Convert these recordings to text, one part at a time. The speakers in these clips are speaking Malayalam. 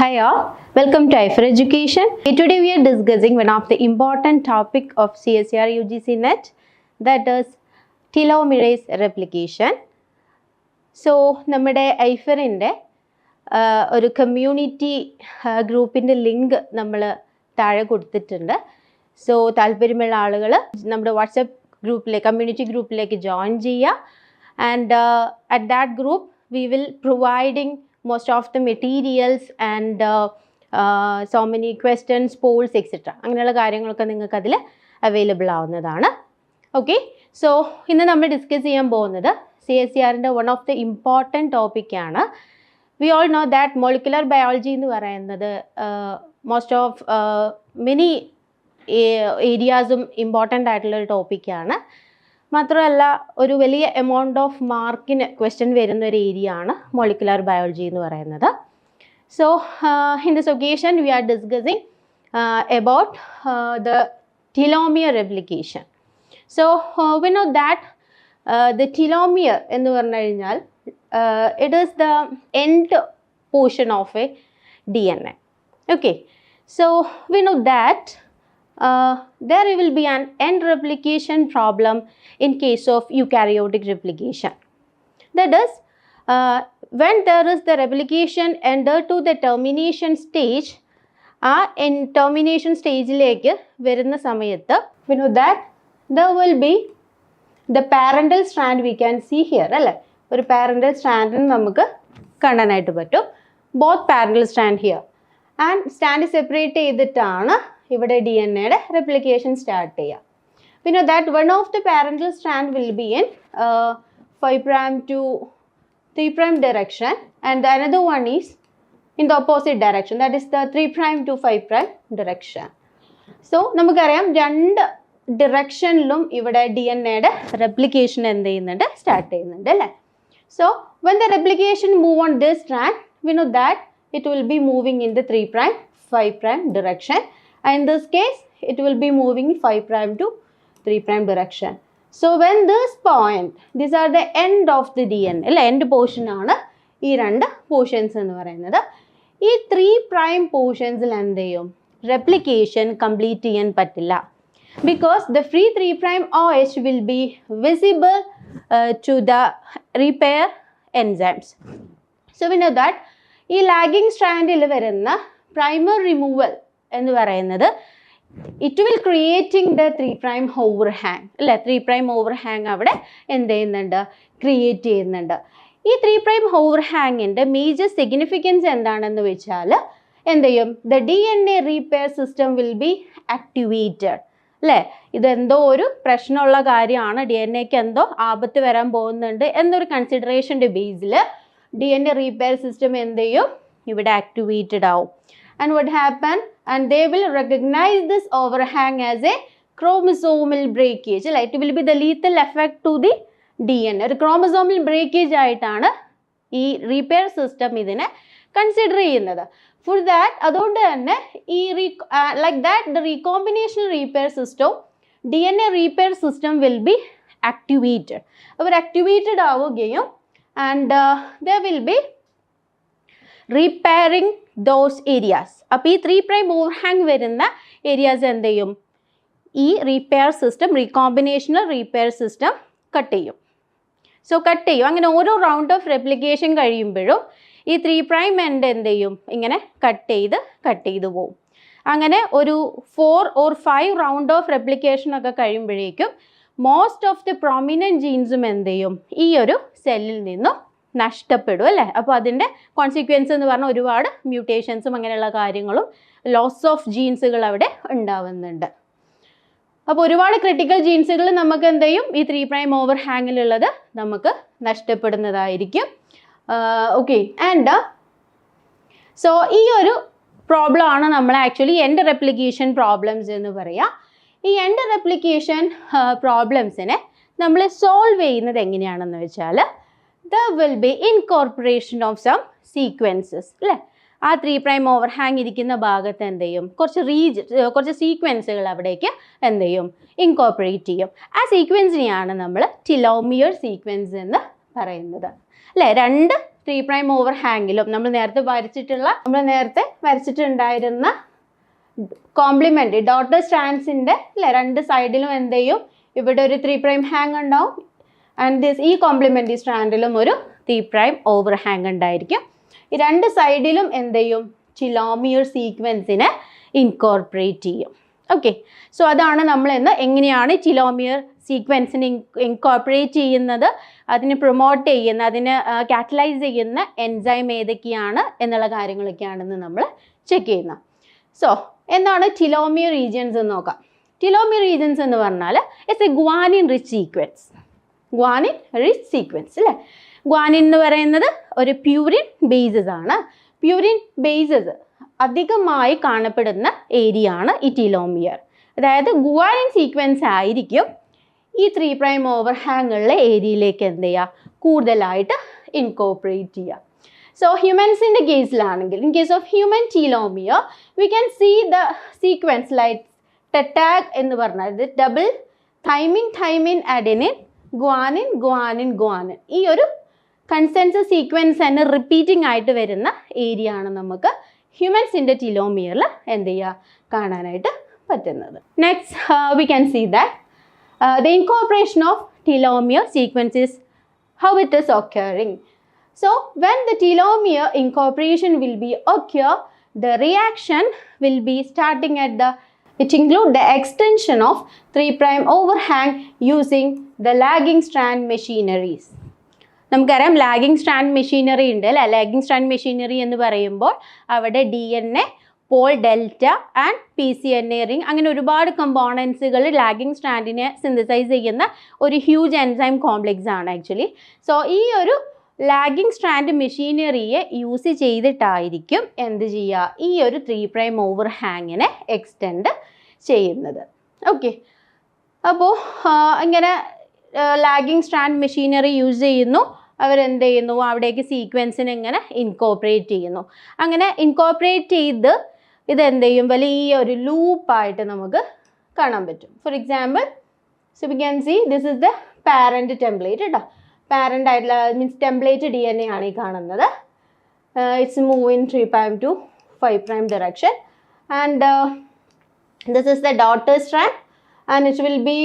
Hi all, welcome to iFor Education. Today we are discussing one of the important topic of CSER UGC NET, that is telomerase replication. So, നമ്മുടെ ഐഫറിൻ്റെ ഒരു കമ്മ്യൂണിറ്റി ഗ്രൂപ്പിൻ്റെ ലിങ്ക് നമ്മൾ താഴെ കൊടുത്തിട്ടുണ്ട്. സോ താല്പര്യമുള്ള ആളുകൾ നമ്മുടെ വാട്സപ്പ് ഗ്രൂപ്പിലേക്ക് കമ്മ്യൂണിറ്റി ഗ്രൂപ്പിലേക്ക് ജോയിൻ ചെയ്യുക. And at that group we will providing most of the materials and so many questions, polls, etc. അങ്ങനെയുള്ള കാര്യങ്ങളൊക്കെ നിങ്ങൾക്ക് അതിൽ അവൈലബിൾ ആവുന്നതാണ്. ഓക്കെ, സോ ഇന്ന് നമ്മൾ ഡിസ്കസ് ചെയ്യാൻ പോകുന്നത് CSERൻ്റെ വൺ ഓഫ് ദി ഇമ്പോർട്ടൻറ്റ് ടോപ്പിക്കാണ്. We all know that molecular biology എന്ന് പറയുന്നത് മോസ്റ്റ് ഓഫ് മെനി ഏരിയാസും ഇമ്പോർട്ടൻ്റ് ആയിട്ടുള്ളൊരു ടോപ്പിക്കാണ്. മാത്രമല്ല ഒരു വലിയ എമൗണ്ട് ഓഫ് മാർക്കിന് ക്വസ്റ്റ്യൻ വരുന്ന ഒരു ഏരിയ ആണ് മോളിക്കുലർ ബയോളജി എന്ന് പറയുന്നത്. So in this occasion we are discussing about the telomere replication. So we know that the telomere എന്ന് പറഞ്ഞു കഴിഞ്ഞാൽ it is the end portion of a DNA. Okay, so we know that there will be an end replication problem in case of eukaryotic replication. That is, when there is the replication enter to the termination stage, in termination stage like വരുന്ന സമയത്ത് we know that there will be the parental strand we can see here അല്ലേ, ഒരു parental strand നമുക്ക് കാണാനായിട്ട് പറ്റും. both parental strand here and strand separate ചെയ്തിട്ടാണ് ഇവിടെ DNA replication start ചെയ്യുക. We know that one of the parental strand will be in 5' to 3' direction and the another one is in the opposite direction, that is the 3' to 5' direction. So നമുക്കറിയാം രണ്ട് directionലും ഇവിടെ DNA replication എന്ത് ചെയ്യുന്നുണ്ട്, സ്റ്റാർട്ട് ചെയ്യുന്നുണ്ട് അല്ലേ. So when the replication move on this strand, we know that it will be moving in the 3' 5' direction. And in this case, it will be moving 5' to 3' direction. So when this point, these are the end of the DNA, അല്ലേ, end portion ആണ് ഈ രണ്ട് പോർഷൻസ് എന്ന് പറയുന്നത്. ഈ 3' പോർഷൻസിൽ എന്ത് ചെയ്യും, replication കംപ്ലീറ്റ് ചെയ്യാൻ പറ്റില്ല. Because the free 3' OH will be visible to the repair enzymes. So we know that ഈ ലാഗിങ് സ്ട്രാൻഡിൽ വരുന്ന പ്രൈമർ റിമൂവൽ എന്ന് പറയുന്നത് it will creating the 3' overhang അല്ലേ. 3' ഓവർഹാങ് അവിടെ എന്ത് ചെയ്യുന്നുണ്ട്, ക്രിയേറ്റ് ചെയ്യുന്നുണ്ട്. ഈ 3' ഓവർഹാങ്ങിൻ്റെ മേജർ സിഗ്നിഫിക്കൻസ് എന്താണെന്ന് വെച്ചാൽ എന്ത് ചെയ്യും, the DNA repair system will be activated അല്ലേ. ഇതെന്തോ ഒരു പ്രശ്നമുള്ള കാര്യമാണ്, DNAക്ക് എന്തോ ആപത്ത് വരാൻ പോകുന്നുണ്ട് എന്നൊരു കൺസിഡറേഷൻ്റെ ബേസിൽ DNA റീപെയർ സിസ്റ്റം എന്ത് ചെയ്യും, ഇവിടെ ആക്ടിവേറ്റഡ് ആവും. And what happened, and they will recognize this overhang as a chromosomal breakage. It will be the lethal effect to the DNA. ഒരു chromosomal breakage ആയിട്ടാണ് ഈ റിപ്പയർ സിസ്റ്റം ഇതിനെ കൺസിഡർ ചെയ്യുന്നത്. For that, അതുകൊണ്ട് തന്നെ ഈ like that the recombinational repair system, DNA repair system will be activated. അവർ ആക്ടിവേറ്റഡ് ആവുകയും and there will be repairing those areas. അപ്പോൾ ഈ 3' ഓവർഹാങ് വരുന്ന ഏരിയാസ് എന്ത് ചെയ്യും, ഈ repair system recombinational repair system cut ചെയ്യും. സോ കട്ട് ചെയ്യും. അങ്ങനെ ഓരോ റൗണ്ട് ഓഫ് റെപ്ലിക്കേഷൻ കഴിയുമ്പോഴും ഈ 3' എൻഡ് എന്ത് ചെയ്യും, ഇങ്ങനെ കട്ട് ചെയ്ത് പോകും. അങ്ങനെ ഒരു 4 or 5 റൗണ്ട് ഓഫ് റെപ്ലിക്കേഷൻ ഒക്കെ കഴിയുമ്പോഴേക്കും മോസ്റ്റ് ഓഫ് ദി പ്രൊമിനൻറ്റ് ജീൻസും എന്ത് ചെയ്യും, ഈ ഒരു സെല്ലിൽ നിന്നും നഷ്ടപ്പെടും അല്ലേ. അപ്പോൾ അതിൻ്റെ കോൺസിക്വൻസ് എന്ന് പറഞ്ഞാൽ ഒരുപാട് മ്യൂട്ടേഷൻസും അങ്ങനെയുള്ള കാര്യങ്ങളും ലോസ് ഓഫ് ജീൻസുകൾ അവിടെ ഉണ്ടാവുന്നുണ്ട്. അപ്പോൾ ഒരുപാട് ക്രിട്ടിക്കൽ ജീൻസുകൾ നമുക്ക് എന്ത് ചെയ്യും, ഈ 3' ഓവർഹാങ്ങിലുള്ളത് നമുക്ക് നഷ്ടപ്പെടുന്നതായിരിക്കും. ഓക്കെ, ആൻഡ് സോ ഈ ഒരു പ്രോബ്ലം ആണ് നമ്മൾ ആക്ച്വലി എൻഡ് റെപ്ലിക്കേഷൻ പ്രോബ്ലംസ് എന്ന് പറയുക. ഈ എൻഡ് റെപ്ലിക്കേഷൻ പ്രോബ്ലംസിനെ നമ്മൾ സോൾവ് ചെയ്യുന്നത് എങ്ങനെയാണെന്ന് വെച്ചാൽ there will be incorporation of some sequences അല്ലേ. ആ 3' ഓവർഹാങ് ഇരിക്കുന്ന ഭാഗത്ത് എന്ത് ചെയ്യും, കുറച്ച് സീക്വൻസുകൾ അവിടേക്ക് എന്ത് ചെയ്യും, ഇൻകോർപ്പറേറ്റ് ചെയ്യും. ആ സീക്വൻസിനെയാണ് നമ്മൾ ടെലോമിയർ സീക്വൻസ് എന്ന് പറയുന്നത് അല്ലേ. രണ്ട് 3' ഓവർ ഹാങ്ങിലും നമ്മൾ നേരത്തെ വരച്ചിട്ടുണ്ടായിരുന്ന കോംപ്ലിമെൻ്റ് ഡോട്ടർ സ്ട്രാൻഡ്സിൻ്റെ അല്ലേ 2 സൈഡിലും എന്ത് ചെയ്യും, ഇവിടെ ഒരു 3' ഹാങ് ഉണ്ടാവും ആൻഡ് ഈ കോംപ്ലിമെൻ്ററി സ്ട്രാൻഡിലും ഒരു 3' ഓവർ ഹാങ് ഉണ്ടായിരിക്കും. ഈ 2 സൈഡിലും എന്ത് ചെയ്യും, ടെലോമിയർ സീക്വൻസിനെ ഇൻകോർപ്പറേറ്റ് ചെയ്യും. ഓക്കെ, സോ അതാണ് നമ്മൾ എങ്ങനെയാണ് ടെലോമിയർ സീക്വൻസിനെ ഇൻകോർപ്പറേറ്റ് ചെയ്യുന്നത്, അതിനെ പ്രൊമോട്ട് ചെയ്യുന്ന, അതിനെ കാറ്റലൈസ് ചെയ്യുന്ന എൻസൈം ഏതൊക്കെയാണ് എന്നുള്ള കാര്യങ്ങളൊക്കെയാണെന്ന് നമ്മൾ ചെക്ക് ചെയ്യുന്നത്. സോ എന്താണ് ടെലോമിയർ റീജിയൻസ് എന്ന് നോക്കാം. ടെലോമിയർ റീജിയൻസ് എന്ന് പറഞ്ഞാൽ it's A guanine rich sequence. Guanine rich sequence അല്ലേ. ഗ്വാനിൻ എന്ന് പറയുന്നത് ഒരു പ്യൂരിൻ ബേസസ് ആണ്. പ്യൂരിൻ ബേസസ് അധികമായി കാണപ്പെടുന്ന ഏരിയ ആണ് ഈ ടെലോമിയർ. അതായത് ഗ്വാനിൻ സീക്വൻസ് ആയിരിക്കും ഈ 3' ഓവർ ഹാങ്ങുള്ള ഏരിയയിലേക്ക് എന്ത് ചെയ്യുക, കൂടുതലായിട്ട് ഇൻകോർപ്പറേറ്റ് ചെയ്യുക. സോ ഹ്യൂമൻസിൻ്റെ കേസിലാണെങ്കിൽ, in case of human telomere we can see the sequence like ടെറ്റാഗ് എന്ന് പറഞ്ഞാൽ ഇത് ഡബിൾ തൈമിൻ അഡെനിൻ ഗ്വാനിൻ ഈ ഒരു കൺസെൻസസ് സീക്വൻസ് തന്നെ റിപ്പീറ്റിംഗ് ആയിട്ട് വരുന്ന ഏരിയ ആണ് നമുക്ക് ഹ്യൂമൻസിൻ്റെ ടെലോമിയറിൽ എന്ത് ചെയ്യുക, കാണാനായിട്ട് പറ്റുന്നത്. Next we can see that the incorporation of telomere sequence is how it is occurring. So when the telomere incorporation will be occur, the reaction will be starting at it include the extension of 3' overhang using the lagging strand machineries. നമുക്കറിയാം ലാഗിങ് സ്ട്രാൻഡ് മെഷീനറി ഉണ്ട് അല്ലേ. ലാഗിങ് സ്ട്രാൻഡ് മെഷീനറി എന്ന് പറയുമ്പോൾ അവിടെ DNA, pol delta and PCNA ring അങ്ങനെ ഒരുപാട് കമ്പോണൻസുകൾ ലാഗിങ് സ്ട്രാൻഡിനെ സിന്തസൈസ് ചെയ്യുന്ന ഒരു ഹ്യൂജ് എൻസൈം കോംപ്ലെക്സ് ആണ് ആക്ച്വലി. സോ ഈ ഒരു ലാഗിങ് സ്ട്രാൻഡ് മെഷീനറിയെ യൂസ് ചെയ്തിട്ടായിരിക്കും എന്ത് ചെയ്യുക, ഈ ഒരു 3' ഓവർ ഹാങ്ങിനെ എക്സ്റ്റെൻഡ് ചെയ്യുന്നത്. ഓക്കെ, അപ്പോൾ ഇങ്ങനെ ലാഗിങ് സ്ട്രാൻഡ് മെഷീനറി യൂസ് ചെയ്യുന്നു, അവരെന്ത് ചെയ്യുന്നു, അവിടേക്ക് സീക്വൻസിനെ ഇങ്ങനെ ഇൻകോർപ്പറേറ്റ് ചെയ്യുന്നു. അങ്ങനെ ഇൻകോർപ്പറേറ്റ് ചെയ്ത് ഇതെന്ത് ചെയ്യും, വലിയൊരു ലൂപ്പായിട്ട് നമുക്ക് കാണാൻ പറ്റും. For example, so we can see this is the parent template കേട്ടോ. പാരൻ്റ് ആയിട്ടുള്ള മീൻസ് ടെംപ്ലേറ്റ് DNA ആണ് ഈ കാണുന്നത്. It's move in 3' to 5' direction and this is the daughter strand and it will be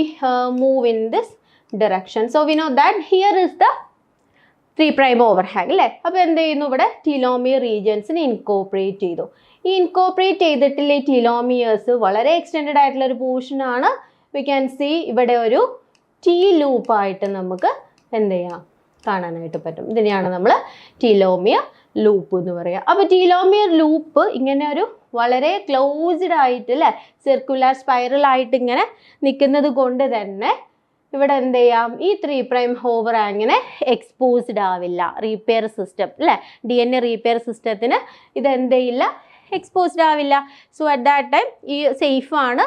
move in this direction. So we know that here is the 3' overhang അല്ലേ. അപ്പോൾ എന്ത് ചെയ്യുന്നു, ഇവിടെ ടെലോമിയർ റീജിയൻസിനെ ഇൻകോർപ്പറേറ്റ് ചെയ്തു. ഈ ഇൻകോർപ്പറേറ്റ് ചെയ്തിട്ടുള്ള ഈ ടെലോമിയേഴ്സ് വളരെ എക്സ്റ്റെൻഡഡ് ആയിട്ടുള്ള ഒരു പോർഷനാണ്. വി ക്യാൻ സി ഇവിടെ ഒരു T ലൂപ്പായിട്ട് നമുക്ക് എന്ത് ചെയ്യാം, കാണാനായിട്ട് പറ്റും. ഇതിനെയാണ് നമ്മൾ ടെലോമിയർ ലൂപ്പ് എന്ന് പറയുക. അപ്പോൾ ടെലോമിയർ ലൂപ്പ് ഇങ്ങനെ ഒരു വളരെ ക്ലോസ്ഡ് ആയിട്ട് അല്ലേ, സർക്കുലർ സ്പൈറൽ ആയിട്ട് ഇങ്ങനെ നിൽക്കുന്നത് കൊണ്ട് തന്നെ ഇവിടെ എന്ത് ചെയ്യാം, ഈ 3' ഓവർ ഹാങ്ങിനെ എക്സ്പോസ്ഡ് ആവില്ല. റീപെയർ സിസ്റ്റം അല്ലേ, DNA റീപെയർ സിസ്റ്റത്തിന് ഇത് എന്ത് ചെയ്യില്ല, എക്സ്പോസ്ഡ് ആവില്ല. സോ അറ്റ് ദാറ്റ് ടൈം ഈ സേഫാണ്.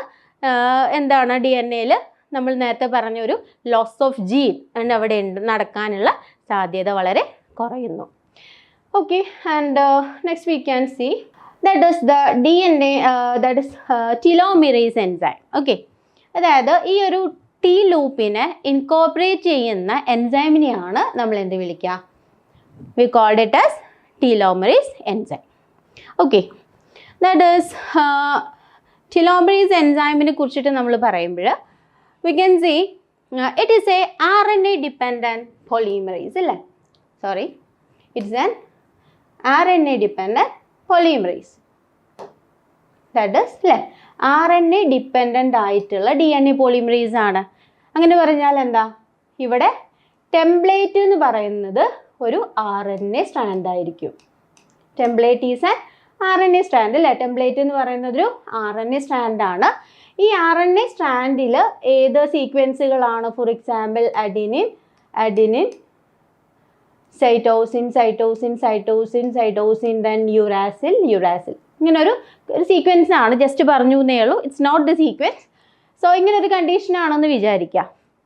എന്താണ് DNA നമ്മൾ നേരത്തെ പറഞ്ഞൊരു ലോസ് ഓഫ് ജീൻ അവിടെ നടക്കാനുള്ള സാധ്യത വളരെ കുറയുന്നു. Okay, and next we can see that is the DNA that is telomerase enzyme. Okay, അതായത് ഈ ഒരു T ലൂപ്പിനെ ഇൻകോർപ്പറേറ്റ് ചെയ്യുന്ന എൻസൈമിനെയാണ് നമ്മൾ എന്ത് വിളിക്കുക, we called it as telomerase enzyme. Okay, that is telomerase എൻസൈമിനെ കുറിച്ചിട്ട് നമ്മൾ പറയുമ്പോൾ we can see it is a RNA dependent polymerase അല്ലേ. Sorry, it's an RNA dependent polymerase. That is അല്ലേ, RNA ഡിപ്പെൻഡൻ്റ് ആയിട്ടുള്ള DNA പോളിമറേസ് ആണ്. അങ്ങനെ പറഞ്ഞാൽ എന്താ, ഇവിടെ ടെംപ്ലേറ്റ് എന്ന് പറയുന്നത് ഒരു RNA സ്ട്രാൻഡ് ആയിരിക്കും. Template is an RNA strand അല്ലേ. ടെംപ്ലേറ്റ് എന്ന് പറയുന്നത് ഒരു RNA സ്ട്രാൻഡ് ആണ്. ഈ RNA സ്ട്രാൻഡിൽ ഏത് സീക്വൻസുകളാണ്, for example adenine cytosine then uracil ഇങ്ങനെ ഒരു സീക്വൻസ് ആണ്. ജസ്റ്റ് പറഞ്ഞു എന്നേ ഉള്ളൂ, it's not the sequence. So ഇങ്ങനെ ഒരു കണ്ടീഷൻ ആണെന്ന് വിചാരിക്കുക.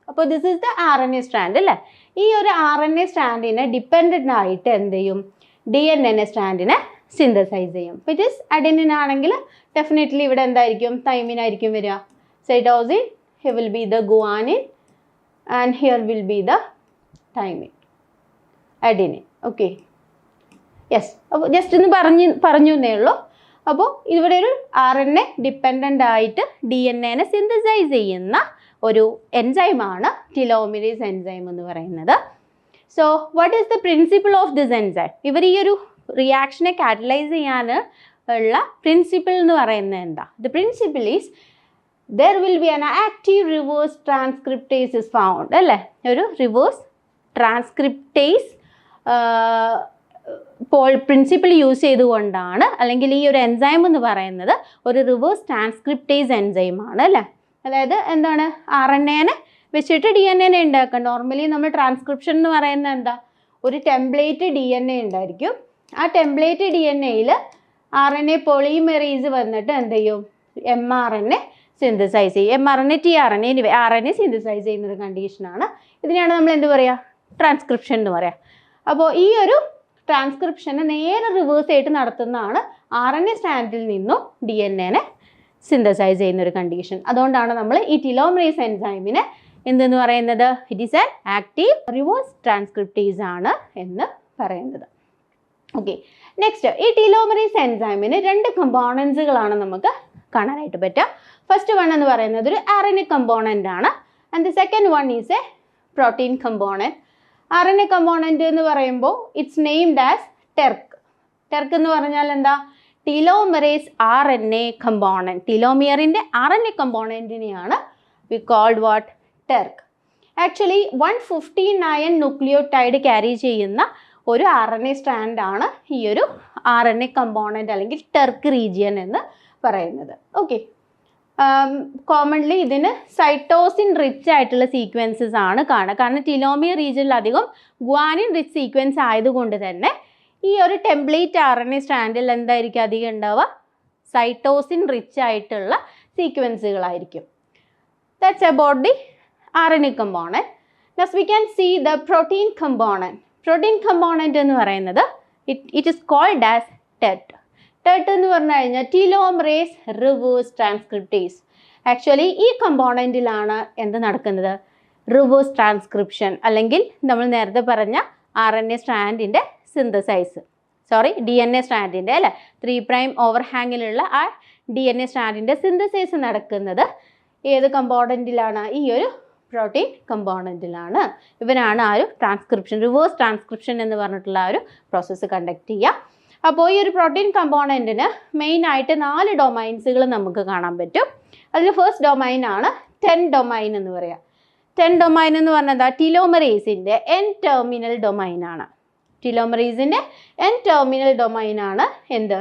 അപ്പോൾ this is the RNA strand അല്ലേ. ഈ ഒരു RNA സ്ട്രാൻഡിനെ ഡിപ്പെൻഡൻ്റ് ആയിട്ട് എന്ത് ചെയ്യും, DNA സ്ട്രാൻഡിനെ സിന്തസൈസ് ചെയ്യും. ഇറ്റ് ഈസ് അഡിനിൻ ആണെങ്കിൽ ഡെഫിനറ്റ്ലി ഇവിടെ എന്തായിരിക്കും, തൈമിൻ ആയിരിക്കും വരിക. Cytosine, here will be the guanine and here will be the thymine, adenine. Okay, yes, അപ്പോൾ ജസ്റ്റ് ഒന്ന് പറഞ്ഞു എന്നേ ഉള്ളൂ. അപ്പോൾ ഇവിടെ ഒരു RNA ഡിപ്പെൻഡൻ്റ് ആയിട്ട് DNA സിന്തസൈസ് ചെയ്യുന്ന ഒരു എൻസൈമാണ് ടിലോമിറേസ് എൻസൈം എന്ന് പറയുന്നത്. So what is the principle of this enzyme? ഇവർ ഈ ഒരു റിയാക്ഷനെ കാറ്റലൈസ് ചെയ്യാൻ ഉള്ള പ്രിൻസിപ്പിൾ എന്ന് പറയുന്നത് എന്താ? The principle is there will be an active reverse transcriptase is found, അല്ലേ? ഒരു റിവേഴ്സ് ട്രാൻസ്ക്രിപ്റ്റേസ് പ്രിൻസിപ്പിൾ യൂസ് ചെയ്തുകൊണ്ടാണ്, അല്ലെങ്കിൽ ഈ ഒരു എൻസൈം എന്ന് പറയുന്നത് ഒരു റിവേഴ്സ് ട്രാൻസ്ക്രിപ്റ്റേസ് എൻസൈമാണ്, അല്ലേ? അതായത് എന്താണ്? RNA വെച്ചിട്ട് DNA ഉണ്ടാക്കുക. നോർമലി നമ്മൾ ട്രാൻസ്ക്രിപ്ഷൻ എന്ന് പറയുന്നത് എന്താ? ഒരു ടെംപ്ലേറ്റ് DNA ഉണ്ടായിരിക്കും. ആ ടെംപ്ലേറ്റ് DNAയിൽ RNA പോളിമറേസ് വന്നിട്ട് എന്ത് ചെയ്യും? mRNA സിന്തസൈസ് ചെയ്യും. mRNA tRNA RNA സിന്തസൈസ് ചെയ്യുന്നൊരു കണ്ടീഷനാണ്. ഇതിനെയാണ് നമ്മൾ എന്ത് പറയുക? ട്രാൻസ്ക്രിപ്ഷൻ എന്ന് പറയുക. അപ്പോൾ ഈ ഒരു ട്രാൻസ്ക്രിപ്ഷനെ നേരെ റിവേഴ്സ് ആയിട്ട് നടത്തുന്നതാണ് RNA സ്റ്റാൻഡിൽ നിന്നും DNA സിന്തസൈസ് ചെയ്യുന്നൊരു കണ്ടീഷൻ. അതുകൊണ്ടാണ് നമ്മൾ ഈ ടിലോമറേസ് എൻസൈമിനെ എന്തെന്ന് പറയുന്നത്? It is an active reverse transcriptase ആണ് എന്ന് പറയുന്നത്. ഓക്കെ, നെക്സ്റ്റ്, ഈ ടിലോമറേസ് എൻസൈമിന് 2 കമ്പോണൻസുകളാണ് നമുക്ക് കാണാനായിട്ട് പറ്റുക. ഫസ്റ്റ് വൺ എന്ന് പറയുന്നത് ഒരു RNA കമ്പോണൻ്റ് ആണ്. And the second one is a protein component. RNA component എന്ന് പറയുമ്പോൾ it's named as TERC. TERC എന്ന് പറഞ്ഞാൽ എന്താ? Telomerase RNA component. ടിലോമിയറിൻ്റെ RNA കമ്പോണൻറ്റിനെയാണ് we called what? TERC. Actually 159 nucleotide carry ചെയ്യുന്ന ഒരു RNA സ്ട്രാൻഡാണ് ഈ ഒരു RNA കമ്പോണൻറ്റ് അല്ലെങ്കിൽ ടെർക്ക് റീജിയൻ എന്ന് പറയുന്നത്. ഓക്കെ, കോമൺലി ഇതിന് സൈറ്റോസിൻ റിച്ച് ആയിട്ടുള്ള സീക്വൻസസ് ആണ് കാണുക. കാരണം ടിലോമിയർ റീജിയനിൽ അധികം ഗ്വാനിൻ റിച്ച് സീക്വൻസ് ആയതുകൊണ്ട് തന്നെ ഈ ഒരു ടെംപ്ലേറ്റ് RNA സ്റ്റാൻഡിൽ എന്തായിരിക്കും അധികം ഉണ്ടാവുക? സൈറ്റോസിൻ റിച്ച് ആയിട്ടുള്ള സീക്വൻസുകളായിരിക്കും. That's about the RNA component. Next we can see the protein component. Protein component എന്ന് പറയുന്നത് it is called as TET. TET എന്ന് പറഞ്ഞു കഴിഞ്ഞാൽ ടിലോമറേസ് റിവേഴ്സ് ട്രാൻസ്ക്രിപ്റ്റേസ്. ആക്ച്വലി ഈ കമ്പോണൻറ്റിലാണ് എന്ത് നടക്കുന്നത്? റിവേഴ്സ് ട്രാൻസ്ക്രിപ്ഷൻ, അല്ലെങ്കിൽ നമ്മൾ നേരത്തെ പറഞ്ഞ RNA സ്ട്രാൻഡിൻ്റെ സിന്തസൈസ്, DNA സ്ട്രാൻഡിൻ്റെ, അല്ലേ? 3' ഓവർഹാങ്ങിലുള്ള ആ DNA സ്ട്രാൻഡിൻ്റെ സിന്തസൈസ് നടക്കുന്നത് ഏത് കമ്പോണൻറ്റിലാണ്? ഈ ഒരു പ്രോട്ടീൻ കമ്പോണൻറ്റിലാണ്. ഇവനാണ് ആ ഒരു ട്രാൻസ്ക്രിപ്ഷൻ, റിവേഴ്സ് ട്രാൻസ്ക്രിപ്ഷൻ എന്ന് പറഞ്ഞിട്ടുള്ള ആ ഒരു പ്രോസസ്സ് കണ്ടക്ട് ചെയ്യുക. അപ്പോൾ ഈ ഒരു പ്രോട്ടീൻ കമ്പോണൻറ്റിന് മെയിനായിട്ട് 4 ഡൊമൈൻസുകൾ നമുക്ക് കാണാൻ പറ്റും. അതിൽ ഫസ്റ്റ് ഡൊമൈനാണ് 10 ഡൊമൈൻ എന്ന് പറയുക. 10 ഡൊമൈൻ എന്ന് പറഞ്ഞാൽ ടിലോമറേസിൻ്റെ N ടെർമിനൽ ഡൊമൈനാണ്. ടിലോമറേസിൻ്റെ N ടെർമിനൽ ഡൊമൈനാണ് എന്ത്?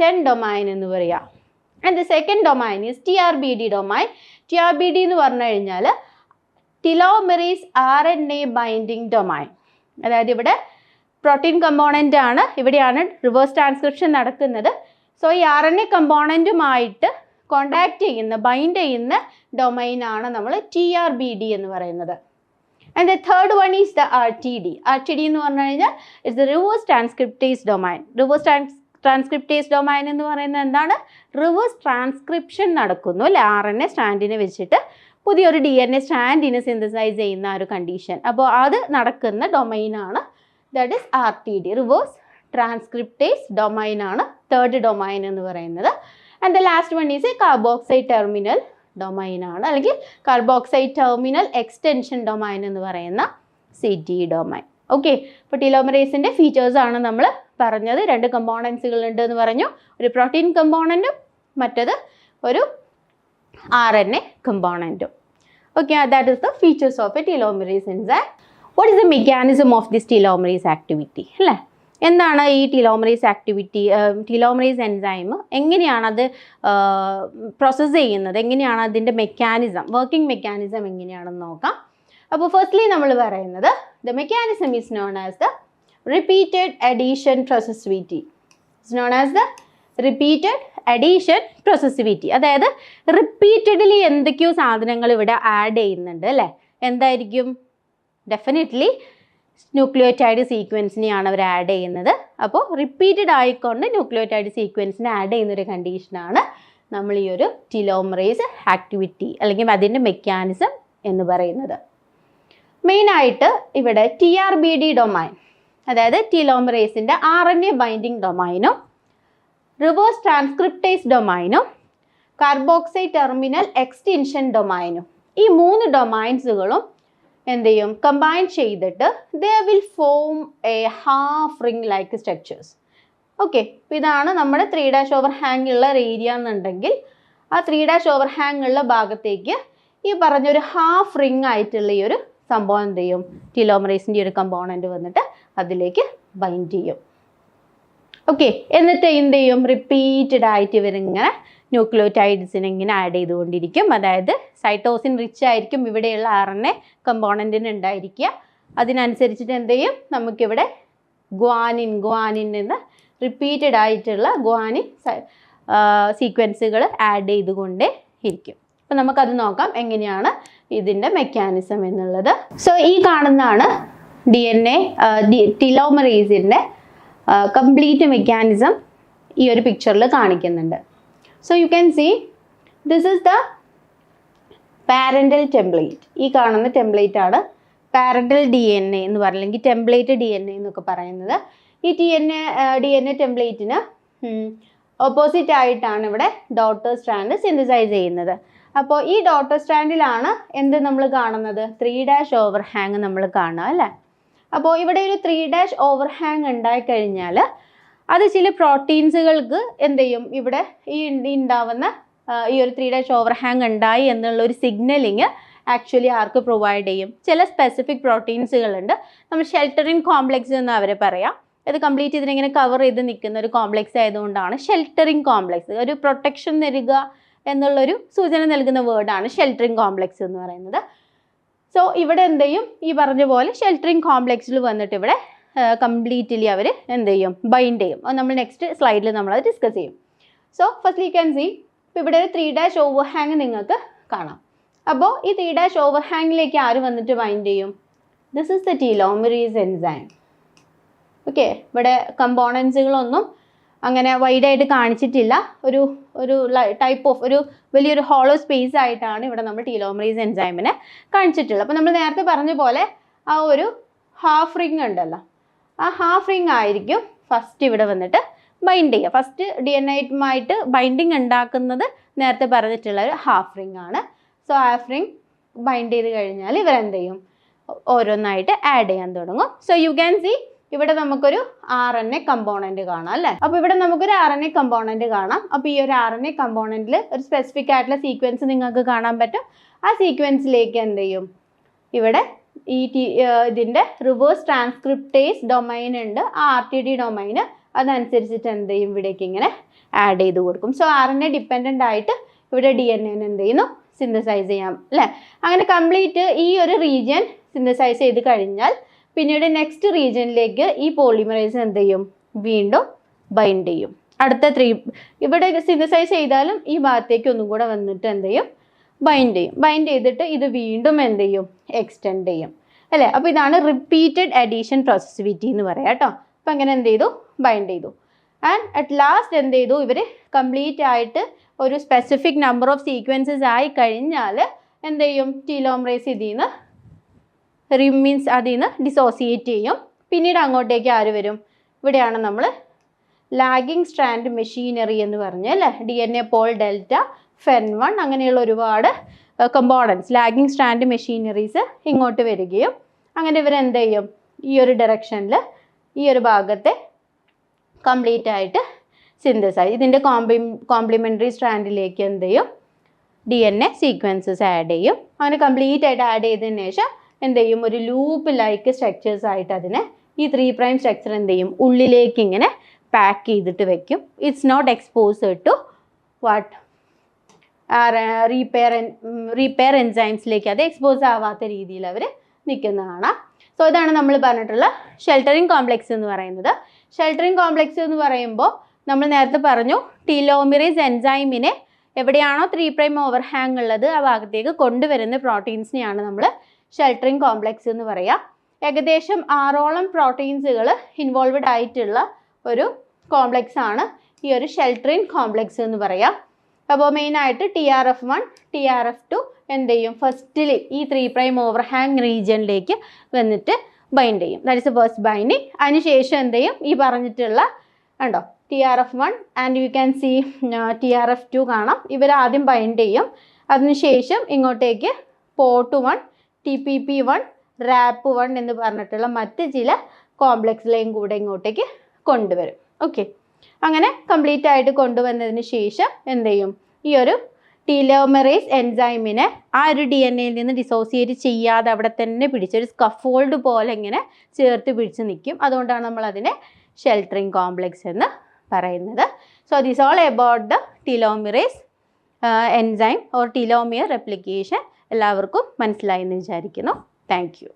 10 ഡൊമൈൻ എന്ന് പറയുക. And the second domain is TRBD domain. TRBD എന്ന് പറഞ്ഞു കഴിഞ്ഞാൽ ടിലോമറേസ് RNA ബൈൻഡിങ് ഡൊമൈൻ. അതായത് ഇവിടെ പ്രോട്ടീൻ കമ്പോണൻ്റ് ആണ്, ഇവിടെയാണ് റിവേഴ്സ് ട്രാൻസ്ക്രിപ്ഷൻ നടക്കുന്നത്. സോ ഈ RNA കമ്പോണൻറ്റുമായിട്ട് കോണ്ടാക്ട് ചെയ്യുന്ന, ബൈൻഡ് ചെയ്യുന്ന ഡൊമൈനാണ് നമ്മൾ TRBD എന്ന് പറയുന്നത്. And the third one is the RTD. RTD എന്ന് പറഞ്ഞു കഴിഞ്ഞാൽ it's the reverse transcriptase domain. Reverse transcriptase domain എന്ന് പറയുന്നത് എന്താണ്? റിവേഴ്സ് ട്രാൻസ്ക്രിപ്ഷൻ നടക്കുന്നു, അല്ലേ? RNA സ്റ്റാൻഡിനെ വെച്ചിട്ട് പുതിയൊരു DNA സ്റ്റാൻഡിനെ സിന്തസൈസ് ചെയ്യുന്ന ഒരു കണ്ടീഷൻ. അപ്പോൾ അത് നടക്കുന്ന ഡൊമൈനാണ്, that is RTD, reverse transcriptase ഡൊമൈനാണ് തേർഡ് ഡൊമൈൻ എന്ന് പറയുന്നത്. And the last one is a carboxide terminal ഡൊമൈനാണ്, അല്ലെങ്കിൽ കാർബോക്സൈഡ് ടെർമിനൽ എക്സ്റ്റൻഷൻ ഡൊമൈൻ എന്ന് പറയുന്ന CT ഡൊമൈൻ. ഓക്കെ, അപ്പോൾ ടിലോമറേസിൻ്റെ ഫീച്ചേഴ്സാണ് നമ്മൾ പറഞ്ഞത്. 2 കമ്പോണൻസുകൾ ഉണ്ട് എന്ന് പറഞ്ഞു. ഒരു പ്രോട്ടീൻ കമ്പോണൻറ്റും മറ്റത് ഒരു RNA കമ്പോണൻറ്റും. Okay, that is the features of a telomerase enzyme. What is the mechanism of this telomerase activity, അല്ലേ? എന്താണ് ഈ ടിലോമറേസ് ആക്ടിവിറ്റി? ടിലോമറേസ് എൻസൈം എങ്ങനെയാണത് പ്രോസസ്സ് ചെയ്യുന്നത്? എങ്ങനെയാണ് അതിൻ്റെ മെക്കാനിസം, വർക്കിംഗ് മെക്കാനിസം എങ്ങനെയാണെന്ന് നോക്കാം. അപ്പോൾ ഫസ്റ്റ്ലി നമ്മൾ പറയുന്നത് the mechanism is known as the repeated addition processivity. It's known as the repeated addition processivity. അതായത് റിപ്പീറ്റഡ്ലി എന്തൊക്കെയോ സാധനങ്ങൾ ഇവിടെ ആഡ് ചെയ്യുന്നുണ്ട്, അല്ലേ? എന്തായിരിക്കും? ഡെഫിനറ്റ്ലി ന്യൂക്ലിയോടൈഡ് സീക്വൻസിനെയാണ് അവർ ആഡ് ചെയ്യുന്നത്. അപ്പോൾ റിപ്പീറ്റഡ് ആയിക്കൊണ്ട് ന്യൂക്ലിയോടൈഡ് സീക്വൻസിനെ ആഡ് ചെയ്യുന്നൊരു കണ്ടീഷനാണ് നമ്മൾ ഈ ഒരു ടിലോമറേസ് ആക്ടിവിറ്റി അല്ലെങ്കിൽ അതിൻ്റെ മെക്കാനിസം എന്ന് പറയുന്നത്. മെയിനായിട്ട് ഇവിടെ TRBD ഡൊമൈൻ, അതായത് ടീലോമറേസിൻ്റെ RNA ബൈൻഡിങ് ഡൊമൈനും റിവേഴ്സ് ട്രാൻസ്ക്രിപ്റ്റേസ് ഡൊമൈനും കാർബോക്സൈൽ ടെർമിനൽ എക്സ്റ്റൻഷൻ ഡൊമൈനും, ഈ 3 ഡൊമൈൻസുകളും എന്ത് ചെയ്യും, കമ്പൈൻ ചെയ്തിട്ട് they will form a half ring like structures. Okay, അപ്പോൾ ഇതാണ് നമ്മുടെ 3' ഓവർഹാങ് ഉള്ള ഏരിയ എന്നുണ്ടെങ്കിൽ ആ 3' ഓവർഹാങ് ഉള്ള ഭാഗത്തേക്ക് ഈ പറഞ്ഞൊരു ഹാഫ് റിംഗ് ആയിട്ടുള്ള ഈ ഒരു സംഭവം എന്ത് ചെയ്യും, ടീലോമറേസിൻ്റെ ഒരു കമ്പോണൻറ്റ് വന്നിട്ട് അതിലേക്ക് ബൈൻഡ് ചെയ്യും. ഓക്കെ, എന്നിട്ട് എന്ത് ചെയ്യും, റിപ്പീറ്റഡ് ആയിട്ട് ഇവരിങ്ങനെ ന്യൂക്ലിയോടൈഡ്സിനെ ഇങ്ങനെ ആഡ് ചെയ്തുകൊണ്ടിരിക്കും. അതായത് സൈറ്റോസിൻ റിച്ച് ആയിരിക്കും ഇവിടെയുള്ള RNA കമ്പോണൻറ്റിന് ഉണ്ടായിരിക്കുക. അതിനനുസരിച്ചിട്ട് എന്ത് ചെയ്യും, നമുക്കിവിടെ ഗ്വാനിൻ നിന്ന് റിപ്പീറ്റഡ് ആയിട്ടുള്ള ഗ്വാനിൻ സീക്വൻസുകൾ ആഡ് ചെയ്തുകൊണ്ടേ ഇരിക്കും. അപ്പം നമുക്കത് നോക്കാം എങ്ങനെയാണ് ഇതിൻ്റെ മെക്കാനിസം എന്നുള്ളത്. സോ ഈ കാണുന്നതാണ് DNA ടീലോമറേസിൻ്റെ കംപ്ലീറ്റ് മെക്കാനിസം ഈ ഒരു പിക്ചറിൽ കാണിക്കുന്നുണ്ട്. So you can see this is the parental template. ഈ കാണുന്ന ടെംപ്ലേറ്റ് ആണ് പാരന്റൽ DNA എന്ന് പറയുന്നത്, ടെംപ്ലേറ്റ് DNA എന്നൊക്കെ പറയുന്നത്. ഈ DNA ടെംപ്ലേറ്റിന് ഓപ്പോസിറ്റ് ആയിട്ടാണ് ഇവിടെ ഡോട്ടർ സ്ട്രാൻഡ് സിന്തസൈസ് ചെയ്യുന്നത്. അപ്പോൾ ഈ ഡോട്ടർ സ്ട്രാൻഡിലാണ് എന്ത് നമ്മൾ കാണുന്നത്, 3' ഓവർഹാങ് നമ്മൾ കാണുക അല്ലേ. അപ്പോൾ ഇവിടെ ഒരു 3' ഓവർഹാങ് ഉണ്ടായിക്കഴിഞ്ഞാൽ അത് ചില പ്രോട്ടീൻസുകൾക്ക് എന്ത് ചെയ്യും, ഇവിടെ ഈ ഉണ്ടാവുന്ന ഈ ഒരു 3' ഓവർഹാങ് ഉണ്ടായി എന്നുള്ളൊരു സിഗ്നലിങ് ആക്ച്വലി ആർക്ക് പ്രൊവൈഡ് ചെയ്യും, ചില സ്പെസിഫിക് പ്രോട്ടീൻസുകളുണ്ട്. നമ്മൾ ഷെൽട്ടറിങ് കോംപ്ലെക്സ് എന്ന് അവരെ പറയാം. ഇത് കംപ്ലീറ്റ് ഇതിനിങ്ങനെ കവർ ചെയ്ത് നിൽക്കുന്ന ഒരു കോംപ്ലെക്സ് ആയതുകൊണ്ടാണ് ഷെൽട്ടറിങ് കോംപ്ലെക്സ്, ഒരു പ്രൊട്ടക്ഷൻ തരിക എന്നുള്ളൊരു സൂചന നൽകുന്ന വേർഡാണ് ഷെൽട്ടറിങ് കോംപ്ലെക്സ് എന്ന് പറയുന്നത്. സോ ഇവിടെ എന്ത് ചെയ്യും, ഈ പറഞ്ഞ പോലെ ഷെൽട്ടറിങ് കോംപ്ലെക്സിൽ വന്നിട്ട് ഇവിടെ കംപ്ലീറ്റ്ലി അവർ എന്ത് ചെയ്യും, ബൈൻഡ് ചെയ്യും. അത് നമ്മൾ നെക്സ്റ്റ് സ്ലൈഡിൽ നമ്മളത് ഡിസ്കസ് ചെയ്യും. So first you can see, ഇപ്പോൾ ഇവിടെ ഒരു 3' ഓവർഹാങ് നിങ്ങൾക്ക് കാണാം. അപ്പോൾ ഈ 3' ഓവർഹാങ്ങിലേക്ക് ആര് വന്നിട്ട് ബൈൻഡ് ചെയ്യും, this is the telomerase enzyme. Okay, ഇവിടെ കമ്പോണൻസുകളൊന്നും അങ്ങനെ വൈഡായിട്ട് കാണിച്ചിട്ടില്ല. ഒരു ടൈപ്പ് ഓഫ് ഒരു വലിയൊരു ഹോളോ സ്പേസ് ആയിട്ടാണ് ഇവിടെ നമ്മൾ ടീലോമറേസ് എൻസൈമിനെ കാണിച്ചിട്ടുള്ളത്. അപ്പോൾ നമ്മൾ നേരത്തെ പറഞ്ഞ പോലെ ആ ഒരു ഹാഫ് റിംഗ് ഉണ്ടല്ലോ, ആ ഹാഫ് റിംഗ് ആയിരിക്കും ഫസ്റ്റ് ഇവിടെ വന്നിട്ട് ബൈൻഡ് ചെയ്യുക. ഫസ്റ്റ് DNA-യുമായിട്ട് ബൈൻഡിങ് ഉണ്ടാക്കുന്നത് നേരത്തെ പറഞ്ഞിട്ടുള്ള ഒരു ഹാഫ് റിംഗ് ആണ്. സോ ഹാഫ് റിംഗ് ബൈൻഡ് ചെയ്ത് കഴിഞ്ഞാൽ ഇവരെന്ത് ചെയ്യും, ഓരോന്നായിട്ട് ആഡ് ചെയ്യാൻ തുടങ്ങും. സോ യു ക്യാൻ സീ ഇവിടെ നമുക്കൊരു RNA കമ്പോണൻറ്റ് കാണാം അല്ലേ. അപ്പോൾ ഇവിടെ നമുക്കൊരു RNA കമ്പോണൻറ്റ് കാണാം. അപ്പോൾ ഈ ഒരു RNA കമ്പോണൻറ്റിൽ ഒരു സ്പെസിഫിക് ആയിട്ടുള്ള സീക്വൻസ് നിങ്ങൾക്ക് കാണാൻ പറ്റും. ആ സീക്വൻസിലേക്ക് എന്ത് ചെയ്യും, ഇവിടെ ഈ ഇതിൻ്റെ റിവേഴ്സ് ട്രാൻസ്ക്രിപ്റ്റേസ് ഡൊമൈൻ ഉണ്ട്, ആ RTD ഡൊമൈന് അതനുസരിച്ചിട്ട് എന്ത് ചെയ്യും, ഇവിടേക്ക് ഇങ്ങനെ ആഡ് ചെയ്ത് കൊടുക്കും. സോ RNA ഡിപ്പെൻഡൻ്റ് ആയിട്ട് ഇവിടെ DNA-നെ എന്ത് ചെയ്യുന്നു, സിന്തസൈസ് ചെയ്യാം അല്ലേ. അങ്ങനെ കംപ്ലീറ്റ് ഈ ഒരു റീജിയൻ സിന്തസൈസ് ചെയ്ത് കഴിഞ്ഞാൽ പിന്നീട് നെക്സ്റ്റ് റീജിയനിലേക്ക് ഈ പോളിമറൈസ് എന്ത് ചെയ്യും, വീണ്ടും ബൈൻഡ് ചെയ്യും. അടുത്ത ഇവിടെ സിന്തസൈസ് ചെയ്താലും ഈ ഭാഗത്തേക്ക് ഒന്നും കൂടെ വന്നിട്ട് എന്ത് ചെയ്യും, ബൈൻഡ് ചെയ്തിട്ട് ഇത് വീണ്ടും എന്ത് ചെയ്യും, എക്സ്റ്റെൻഡ് ചെയ്യും അല്ലേ. അപ്പോൾ ഇതാണ് റിപ്പീറ്റഡ് അഡീഷൻ പ്രോസസിവിറ്റി എന്ന് പറയാം കേട്ടോ. അപ്പോൾ അങ്ങനെ എന്ത് ചെയ്തു, ബൈൻഡ് ചെയ്തു. ആൻഡ് അറ്റ് ലാസ്റ്റ് എന്ത് ചെയ്തു, ഇവർ കംപ്ലീറ്റ് ആയിട്ട് ഒരു സ്പെസിഫിക് നമ്പർ ഓഫ് സീക്വൻസസ് ആയി കഴിഞ്ഞാൽ എന്ത് ചെയ്യും, ടീലോമറേസ് അതിൽ നിന്ന് ഡിസോസിയേറ്റ് ചെയ്യും. പിന്നീട് അങ്ങോട്ടേക്ക് ആര് വരും, ഇവിടെയാണ് നമ്മൾ ലാഗിങ് സ്ട്രാൻഡ് മെഷീനറി എന്ന് പറഞ്ഞ് അല്ലേ, DNA പോൾ ഡെൽറ്റ FEN1 അങ്ങനെയുള്ള ഒരുപാട് കമ്പോണൻസ് ലാഗിങ് സ്ട്രാൻഡ് മെഷീനറീസ് ഇങ്ങോട്ട് വരികയും അങ്ങനെ ഇവരെന്ത് ചെയ്യും, ഈ ഒരു ഡയറക്ഷനിൽ ഈ ഒരു ഭാഗത്തെ കംപ്ലീറ്റ് ആയിട്ട് സിന്തസൈസ്, ഇതിൻ്റെ കോംപ്ലിമെൻ്ററി സ്ട്രാൻഡിലേക്ക് എന്ത് ചെയ്യും, DNA സീക്വൻസസ് ആഡ് ചെയ്യും. അങ്ങനെ കംപ്ലീറ്റ് ആയിട്ട് ആഡ് ചെയ്തതിന് ശേഷം എന്ത് ചെയ്യും, ഒരു ലൂപ്പ് ലൈക്ക് സ്ട്രക്ചേഴ്സ് ആയിട്ട് അതിനെ ഈ 3' സ്ട്രക്ചർ എന്ത് ചെയ്യും, ഉള്ളിലേക്ക് ഇങ്ങനെ പാക്ക് ചെയ്തിട്ട് വെക്കും. It's not exposed to what repair എൻസൈംസിലേക്ക് അത് എക്സ്പോസ് ആവാത്ത രീതിയിൽ അവർ നിൽക്കുന്നതാണ്. സോ ഇതാണ് നമ്മൾ പറഞ്ഞിട്ടുള്ള ഷെൽട്ടറിങ് കോംപ്ലെക്സ് എന്ന് പറയുന്നത്. ഷെൽട്ടറിങ് കോംപ്ലെക്സ് എന്ന് പറയുമ്പോൾ നമ്മൾ നേരത്തെ പറഞ്ഞു, ടീലോമറേസ് എൻസൈമിനെ എവിടെയാണോ 3' ഓവർഹാങ് ഉള്ളത് ആ ഭാഗത്തേക്ക് കൊണ്ടുവരുന്ന പ്രോട്ടീൻസിനെയാണ് നമ്മൾ ഷെൽട്ടറിങ് കോംപ്ലെക്സ് എന്ന് പറയുക. ഏകദേശം 6ഓളം പ്രോട്ടീൻസുകൾ ഇൻവോൾവഡ് ആയിട്ടുള്ള ഒരു കോംപ്ലെക്സ് ആണ് ഈ ഒരു ഷെൽട്ടറിങ് കോംപ്ലെക്സ് എന്ന് പറയാം. അപ്പോൾ മെയിനായിട്ട് TRF1 TRF2 എന്ത് ചെയ്യും, ഫസ്റ്റിൽ ഈ 3' ഓവർഹാങ് റീജിയനിലേക്ക് വന്നിട്ട് ബൈൻഡ് ചെയ്യും. That is the first binding. അതിനുശേഷം എന്ത് ചെയ്യും, ഈ പറഞ്ഞിട്ടുള്ള കണ്ടോ TRF1 and you can see TRF2 കാണാം. ഇവർ ആദ്യം ബൈൻഡ് ചെയ്യും. അതിനുശേഷം ഇങ്ങോട്ടേക്ക് POT1, TPP1, RAP1 എന്ന് പറഞ്ഞിട്ടുള്ള മറ്റ് ചില കോംപ്ലക്സിലെയും കൂടെ ഇങ്ങോട്ടേക്ക് കൊണ്ടുവരും. ഓക്കെ, അങ്ങനെ കംപ്ലീറ്റ് ആയിട്ട് കൊണ്ടുവന്നതിന് ശേഷം എന്ത് ചെയ്യും, ഈ ഒരു ടീലോമെറേസ് എൻസൈമിനെ ആ ഒരു DNA നിന്ന് ഡിസോസിയേറ്റ് ചെയ്യാതെ അവിടെ തന്നെ പിടിച്ചൊരു സ്കഫോൾഡ് പോലെ ഇങ്ങനെ ചേർത്ത് പിടിച്ച് നിൽക്കും. അതുകൊണ്ടാണ് നമ്മൾ അതിനെ ഷെൽട്ടറിങ് കോംപ്ലക്സ് എന്ന് പറയുന്നത്. So this all about the telomerase enzyme or telomere replication. എല്ലാവർക്കും മനസ്സിലായി എന്ന് വിചാരിക്കുന്നു. Thank U.